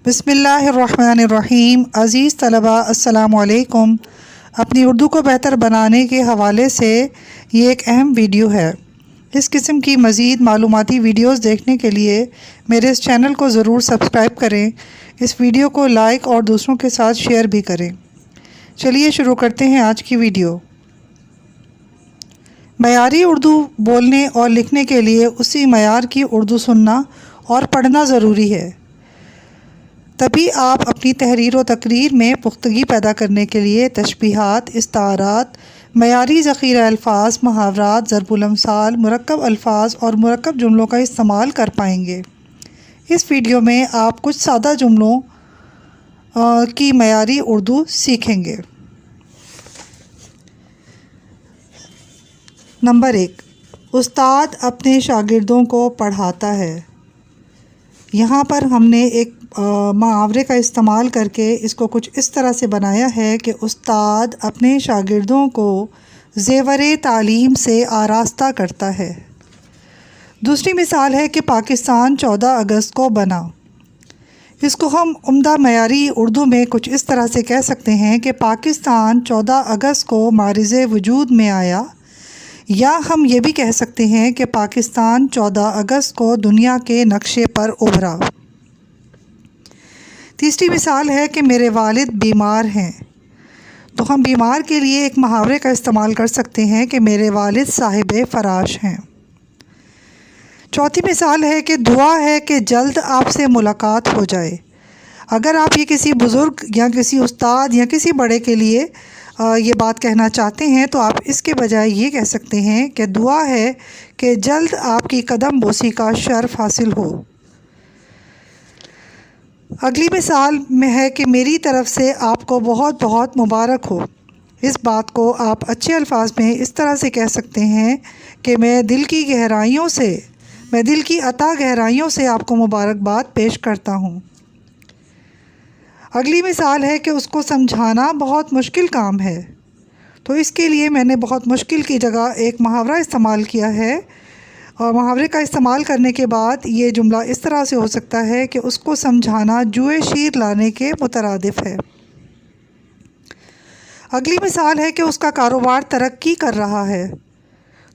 بسم اللہ الرحمن الرحیم۔ عزیز طلباء السلام علیکم۔ اپنی اردو کو بہتر بنانے کے حوالے سے یہ ایک اہم ویڈیو ہے۔ اس قسم کی مزید معلوماتی ویڈیوز دیکھنے کے لیے میرے اس چینل کو ضرور سبسکرائب کریں۔ اس ویڈیو کو لائک اور دوسروں کے ساتھ شیئر بھی کریں۔ چلیے شروع کرتے ہیں آج کی ویڈیو۔ معیاری اردو بولنے اور لکھنے کے لیے اسی معیار کی اردو سننا اور پڑھنا ضروری ہے، تبھی آپ اپنی تحریر و تقریر میں پختگی پیدا کرنے کے لیے تشبیہات، استعارات، معیاری ذخیرہ الفاظ، محاورات، ضرب الامثال، مرکب الفاظ اور مرکب جملوں کا استعمال کر پائیں گے۔ اس ویڈیو میں آپ کچھ سادہ جملوں کی معیاری اردو سیکھیں گے۔ نمبر 1، استاد اپنے شاگردوں کو پڑھاتا ہے۔ یہاں پر ہم نے ایک محاورے کا استعمال کر کے اس کو کچھ اس طرح سے بنایا ہے کہ استاد اپنے شاگردوں کو زیور تعلیم سے آراستہ کرتا ہے۔ دوسری مثال ہے کہ پاکستان 14 اگست کو بنا۔ اس کو ہم عمدہ معیاری اردو میں کچھ اس طرح سے کہہ سکتے ہیں کہ پاکستان 14 اگست کو معرض وجود میں آیا، یا ہم یہ بھی کہہ سکتے ہیں کہ پاکستان 14 اگست کو دنیا کے نقشے پر ابھرا۔ تیسری مثال ہے کہ میرے والد بیمار ہیں، تو ہم بیمار کے لیے ایک محاورے کا استعمال کر سکتے ہیں کہ میرے والد صاحب فراش ہیں۔ چوتھی مثال ہے کہ دعا ہے کہ جلد آپ سے ملاقات ہو جائے۔ اگر آپ یہ کسی بزرگ یا کسی استاد یا کسی بڑے کے لیے یہ بات کہنا چاہتے ہیں تو آپ اس کے بجائے یہ کہہ سکتے ہیں کہ دعا ہے کہ جلد آپ کی قدم بوسی کا شرف حاصل ہو۔ اگلی مثال میں ہے کہ میری طرف سے آپ کو بہت بہت مبارک ہو۔ اس بات کو آپ اچھے الفاظ میں اس طرح سے کہہ سکتے ہیں کہ میں دل کی عطا گہرائیوں سے آپ کو مبارکباد پیش کرتا ہوں۔ اگلی مثال ہے کہ اس کو سمجھانا بہت مشکل کام ہے، تو اس کے لیے میں نے بہت مشکل کی جگہ ایک محاورہ استعمال کیا ہے، اور محاورے کا استعمال کرنے کے بعد یہ جملہ اس طرح سے ہو سکتا ہے کہ اس کو سمجھانا جوئے شیر لانے کے مترادف ہے۔ اگلی مثال ہے کہ اس کا کاروبار ترقی کر رہا ہے،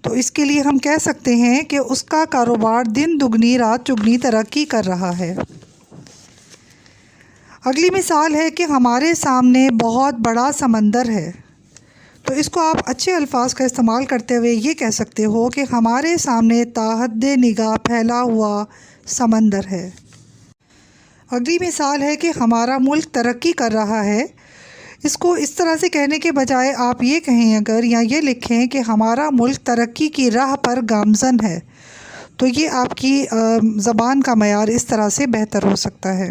تو اس کے لیے ہم کہہ سکتے ہیں کہ اس کا کاروبار دن دگنی رات چگنی ترقی کر رہا ہے۔ اگلی مثال ہے کہ ہمارے سامنے بہت بڑا سمندر ہے، تو اس کو آپ اچھے الفاظ کا استعمال کرتے ہوئے یہ کہہ سکتے ہو کہ ہمارے سامنے تا حد نگاہ پھیلا ہوا سمندر ہے۔ اگلی مثال ہے کہ ہمارا ملک ترقی کر رہا ہے۔ اس کو اس طرح سے کہنے کے بجائے آپ یہ کہیں اگر یا یہ لکھیں کہ ہمارا ملک ترقی کی راہ پر گامزن ہے، تو یہ آپ کی زبان کا معیار اس طرح سے بہتر ہو سکتا ہے۔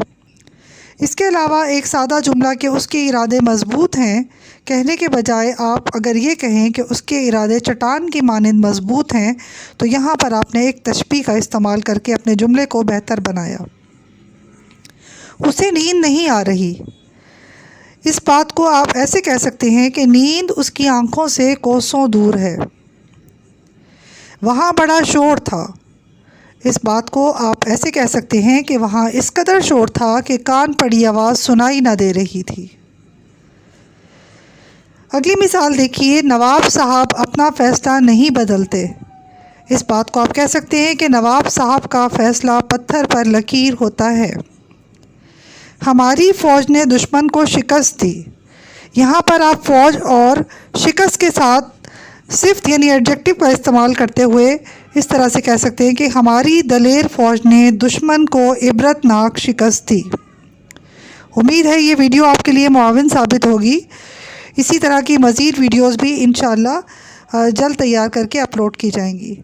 اس کے علاوہ ایک سادہ جملہ کہ اس کے ارادے مضبوط ہیں کہنے کے بجائے آپ اگر یہ کہیں کہ اس کے ارادے چٹان کی مانند مضبوط ہیں، تو یہاں پر آپ نے ایک تشبیہ کا استعمال کر کے اپنے جملے کو بہتر بنایا۔ اسے نیند نہیں آ رہی۔ اس بات کو آپ ایسے کہہ سکتے ہیں کہ نیند اس کی آنکھوں سے کوسوں دور ہے۔ وہاں بڑا شور تھا۔ اس بات کو آپ ایسے کہہ سکتے ہیں کہ وہاں اس قدر شور تھا کہ کان پڑی آواز سنائی نہ دے رہی تھی۔ اگلی مثال دیکھیے، نواب صاحب اپنا فیصلہ نہیں بدلتے۔ اس بات کو آپ کہہ سکتے ہیں کہ نواب صاحب کا فیصلہ پتھر پر لکیر ہوتا ہے۔ ہماری فوج نے دشمن کو شکست دی۔ یہاں پر آپ فوج اور شکست کے ساتھ صفت یعنی ایڈجیکٹو کا استعمال کرتے ہوئے اس طرح سے کہہ سکتے ہیں کہ ہماری دلیر فوج نے دشمن کو عبرتناک شکست دی۔ امید ہے یہ ویڈیو آپ کے لیے معاون ثابت ہوگی۔ اسی طرح کی مزید ویڈیوز بھی انشاءاللہ جلد تیار کر کے اپلوڈ کی جائیں گی۔